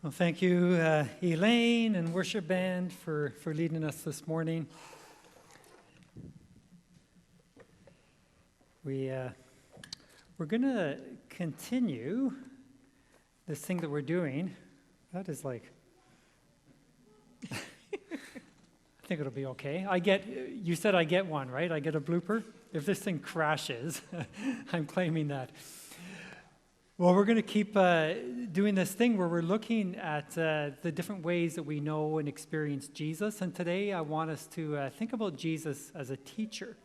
Well, thank you, Elaine and worship band for leading us this morning. We're going to continue this thing that we're doing. That is like, I think it'll be okay. You said I get one, right? I get a blooper? If this thing crashes, I'm claiming that. Well, we're going to keep doing this thing where we're looking at the different ways that we know and experience Jesus. And today I want us to think about Jesus as a teacher.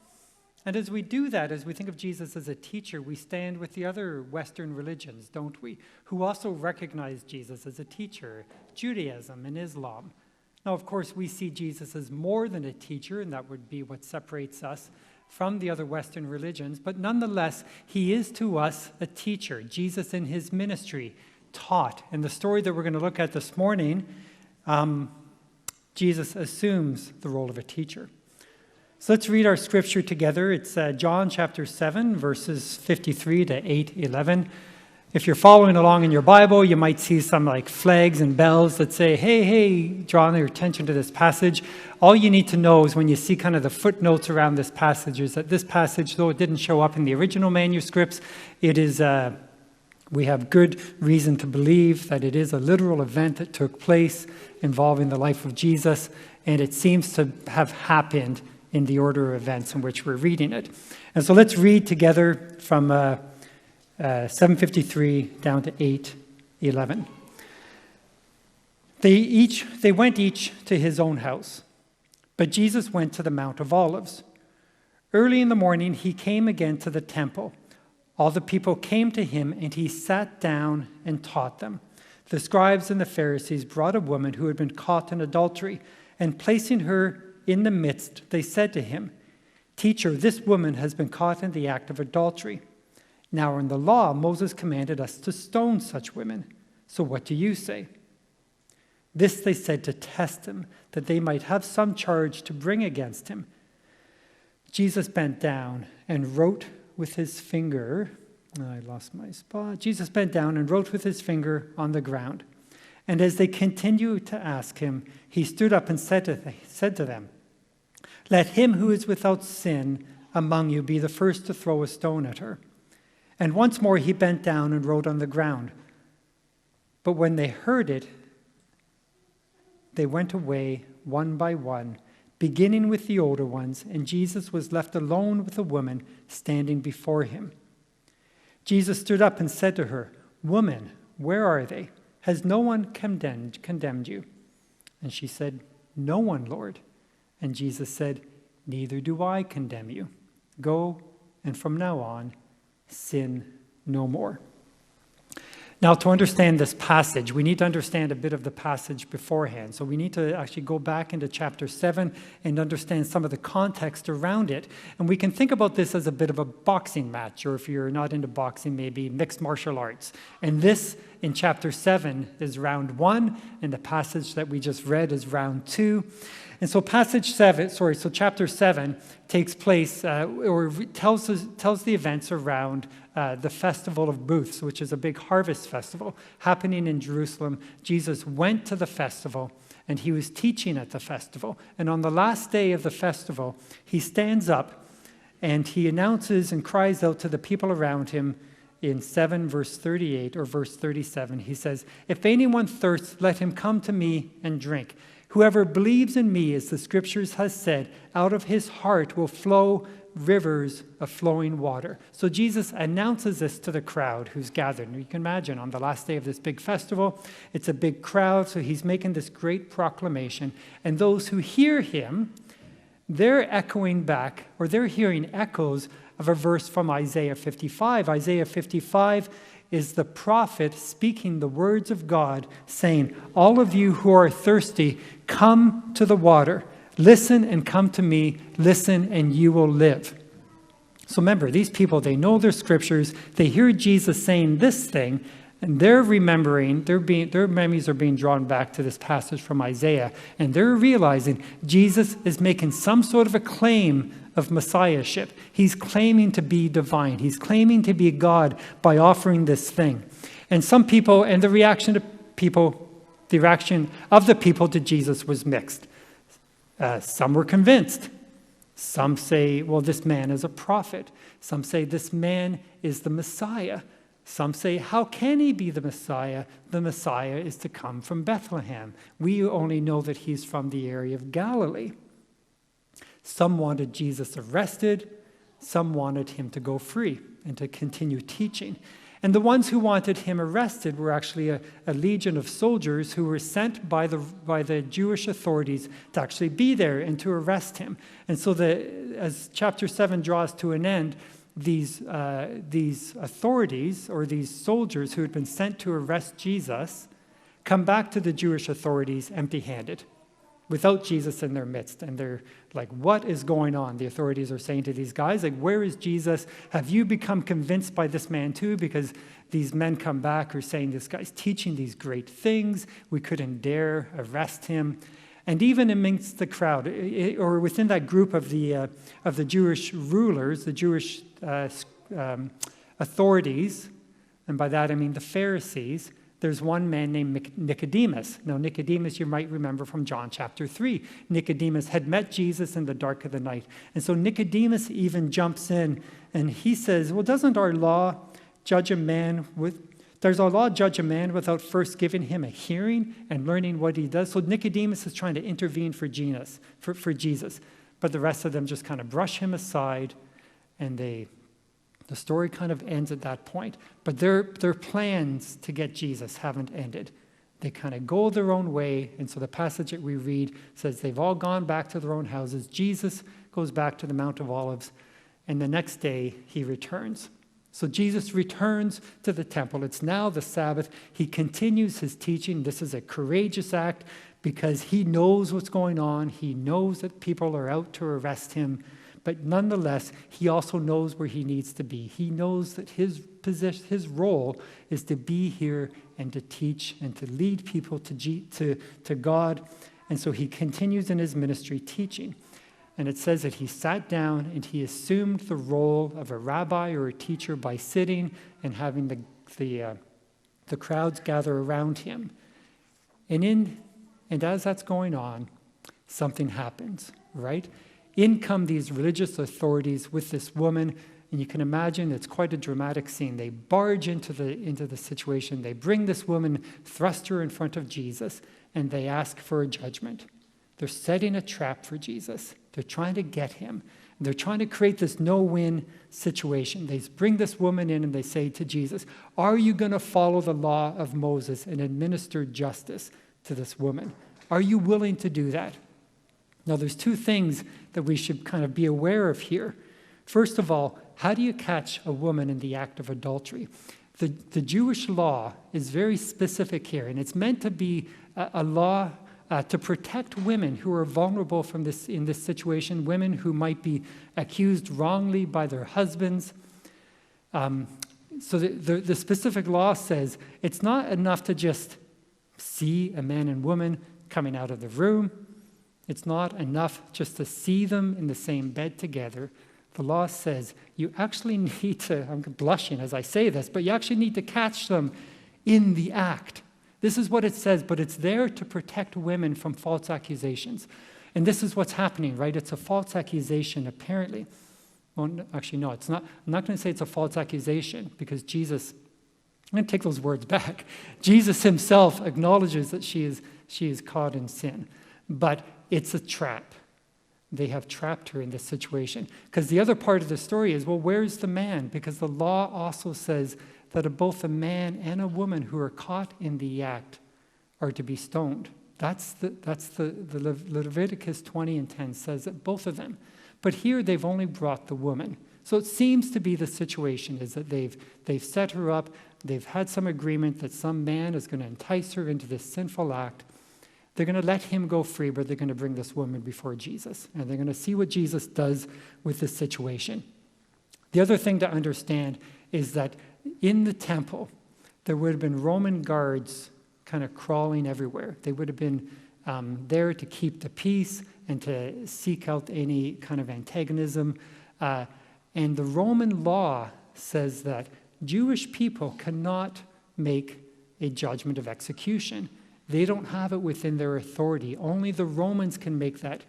And as we do that, as we think of Jesus as a teacher, we stand with the other Western religions, don't we? Who also recognize Jesus as a teacher, Judaism and Islam. Now, of course, we see Jesus as more than a teacher, and that would be what separates us from the other Western religions, but nonetheless, he is to us a teacher. Jesus in his ministry taught. And the story that we're going to look at this morning, Jesus assumes the role of a teacher. So let's read our scripture together. It's John chapter 7, verses 53 to 8:11. If you're following along in your Bible, you might see some like flags and bells that say, hey, draw your attention to this passage. All you need to know is when you see kind of the footnotes around this passage is that this passage, though it didn't show up in the original manuscripts, it is, we have good reason to believe that it is a literal event that took place involving the life of Jesus, and it seems to have happened in the order of events in which we're reading it. And so let's read together from 7:53 down to 8:11. They went each to his own house, but Jesus went to the Mount of Olives. Early in the morning, he came again to the temple. All the people came to him, and he sat down and taught them. The scribes and the Pharisees brought a woman who had been caught in adultery, and placing her in the midst, they said to him, "Teacher, this woman has been caught in the act of adultery. Now in the law, Moses commanded us to stone such women. So what do you say?" This they said to test him, that they might have some charge to bring against him. Jesus bent down and wrote with his finger. Jesus bent down and wrote with his finger on the ground. And as they continued to ask him, he stood up and said to them, "Let him who is without sin among you be the first to throw a stone at her." And once more he bent down and wrote on the ground. But when they heard it, they went away one by one, beginning with the older ones, and Jesus was left alone with a woman standing before him. Jesus stood up and said to her, "Woman, where are they? Has no one condemned you?" And she said, "No one, Lord." And Jesus said, "Neither do I condemn you. Go, and from now on, sin no more." Now, to understand this passage, we need to understand a bit of the passage beforehand. So we need to actually go back into chapter 7 and understand some of the context around it. And we can think about this as a bit of a boxing match, or if you're not into boxing, maybe mixed martial arts. And this, in chapter 7, is round 1, and the passage that we just read is round 2. And so chapter 7 takes place, or tells the events around the Festival of Booths, which is a big harvest festival happening in Jerusalem. Jesus went to the festival, and he was teaching at the festival. And on the last day of the festival, he stands up, and he announces and cries out to the people around him in 7 verse 38 or verse 37. He says, "If anyone thirsts, let him come to me and drink. Whoever believes in me, as the scriptures has said, out of his heart will flow rivers of flowing water." So Jesus announces this to the crowd who's gathered. And you can imagine on the last day of this big festival, it's a big crowd, so he's making this great proclamation. And those who hear him, they're echoing back, or they're hearing echoes of a verse from Isaiah 55. Isaiah 55 is the prophet speaking the words of God, saying, "All of you who are thirsty, come to the water. Listen and come to me. Listen and you will live." So remember, these people, they know their scriptures. They hear Jesus saying this thing, and they're remembering, their memories are being drawn back to this passage from Isaiah, and they're realizing Jesus is making some sort of a claim of messiahship. He's claiming to be divine. He's claiming to be God by offering this thing. And some people, and the reaction to people The reaction of the people to Jesus was mixed. Some were convinced. Some say, well, this man is a prophet. Some say this man is the Messiah. Some say, how can he be the Messiah? The Messiah is to come from Bethlehem. We only know that he's from the area of Galilee. Some wanted Jesus arrested. Some wanted him to go free and to continue teaching. And the ones who wanted him arrested were actually a legion of soldiers who were sent by the Jewish authorities to actually be there and to arrest him. And so as chapter 7 draws to an end, these authorities or these soldiers who had been sent to arrest Jesus come back to the Jewish authorities empty-handed, without Jesus in their midst. And they're like, what is going on? The authorities are saying to these guys, like, where is Jesus? Have you become convinced by this man too? Because these men come back who are saying, this guy's teaching these great things. We couldn't dare arrest him. And even amongst the crowd, or within that group of the Jewish rulers, the Jewish authorities, and by that I mean the Pharisees, there's one man named Nicodemus. Now, Nicodemus, you might remember from John chapter 3. Nicodemus had met Jesus in the dark of the night. And so Nicodemus even jumps in and he says, well, doesn't our law judge a man without first giving him a hearing and learning what he does? So Nicodemus is trying to intervene for Jesus. But the rest of them just kind of brush him aside, and the story kind of ends at that point. But their plans to get Jesus haven't ended. They kind of go their own way. And so the passage that we read says they've all gone back to their own houses. Jesus goes back to the Mount of Olives. And the next day, he returns. So Jesus returns to the temple. It's now the Sabbath. He continues his teaching. This is a courageous act because he knows what's going on. He knows that people are out to arrest him. But nonetheless, he also knows where he needs to be. He knows that his position, his role is to be here and to teach and to lead people to God. And so he continues in his ministry teaching. And it says that he sat down and he assumed the role of a rabbi or a teacher by sitting and having the crowds gather around him. And as that's going on, something happens, right? In come these religious authorities with this woman, and you can imagine it's quite a dramatic scene. They barge into the situation. They bring this woman, thrust her in front of Jesus, and they ask for a judgment. They're setting a trap for Jesus. They're trying to get him. They're trying to create this no-win situation. They bring this woman in and they say to Jesus, are you going to follow the law of Moses and administer justice to this woman? Are you willing to do that? Now, there's two things that we should kind of be aware of here. First of all, how do you catch a woman in the act of adultery? The Jewish law is very specific here, and it's meant to be a law to protect women who are vulnerable in this situation, women who might be accused wrongly by their husbands. So the specific law says it's not enough to just see a man and woman coming out of the room. It's not enough just to see them in the same bed together. The law says you actually need to, I'm blushing as I say this, but you actually need to catch them in the act. This is what it says, but it's there to protect women from false accusations. And this is what's happening, right? It's a false accusation, apparently. Well, actually, no, it's not. I'm not going to say it's a false accusation because Jesus, I'm going to take those words back. Jesus himself acknowledges that she is caught in sin. But it's a trap. They have trapped her in this situation. Because the other part of the story is, well, where's the man? Because the law also says that both a man and a woman who are caught in the act are to be stoned. That's the Leviticus 20 and 10 says that both of them. But here they've only brought the woman. So it seems to be the situation is that they've set her up. They've had some agreement that some man is going to entice her into this sinful act. They're going to let him go free, but they're going to bring this woman before Jesus. And they're going to see what Jesus does with this situation. The other thing to understand is that in the temple, there would have been Roman guards kind of crawling everywhere. They would have been there to keep the peace and to seek out any kind of antagonism. And the Roman law says that Jewish people cannot make a judgment of execution. They don't have it within their authority. Only the Romans can make that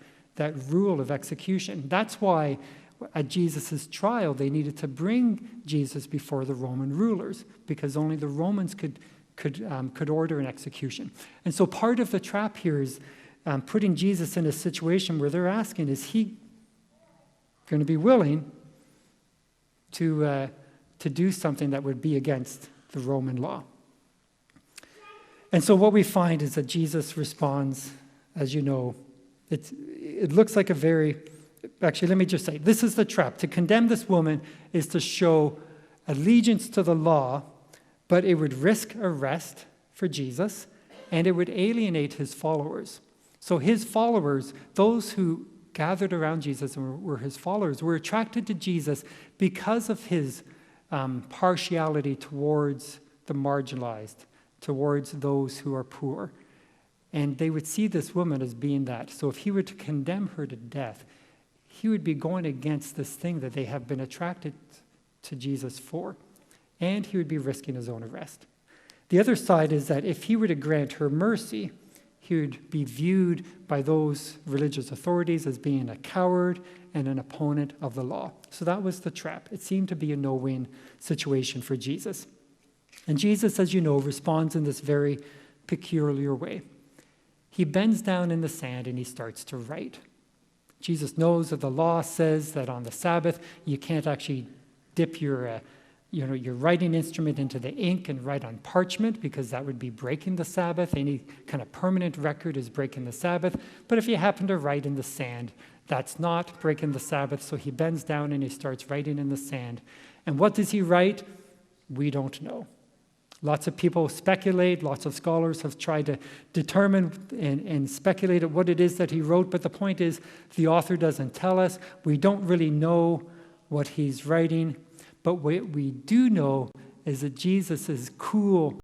rule of execution. That's why at Jesus' trial, they needed to bring Jesus before the Roman rulers, because only the Romans could order an execution. And so part of the trap here is putting Jesus in a situation where they're asking, is he going to be willing to do something that would be against the Roman law? And so what we find is that Jesus responds, as you know, it looks like actually, let me just say, this is the trap. To condemn this woman is to show allegiance to the law, but it would risk arrest for Jesus, and it would alienate his followers. So his followers, those who gathered around Jesus and were his followers, were attracted to Jesus because of his partiality towards the marginalized, towards those who are poor. And they would see this woman as being that. So if he were to condemn her to death, he would be going against this thing that they have been attracted to Jesus for. And he would be risking his own arrest. The other side is that if he were to grant her mercy, he would be viewed by those religious authorities as being a coward and an opponent of the law. So that was the trap. It seemed to be a no-win situation for Jesus. And Jesus, as you know, responds in this very peculiar way. He bends down in the sand and he starts to write. Jesus knows that the law says that on the Sabbath you can't actually dip your writing instrument into the ink and write on parchment, because that would be breaking the Sabbath. Any kind of permanent record is breaking the Sabbath. But if you happen to write in the sand, that's not breaking the Sabbath. So he bends down and he starts writing in the sand. And what does he write? We don't know. Lots of people speculate. Lots of scholars have tried to determine and speculate at what it is that he wrote. But the point is, the author doesn't tell us. We don't really know what he's writing. But what we do know is that Jesus is cool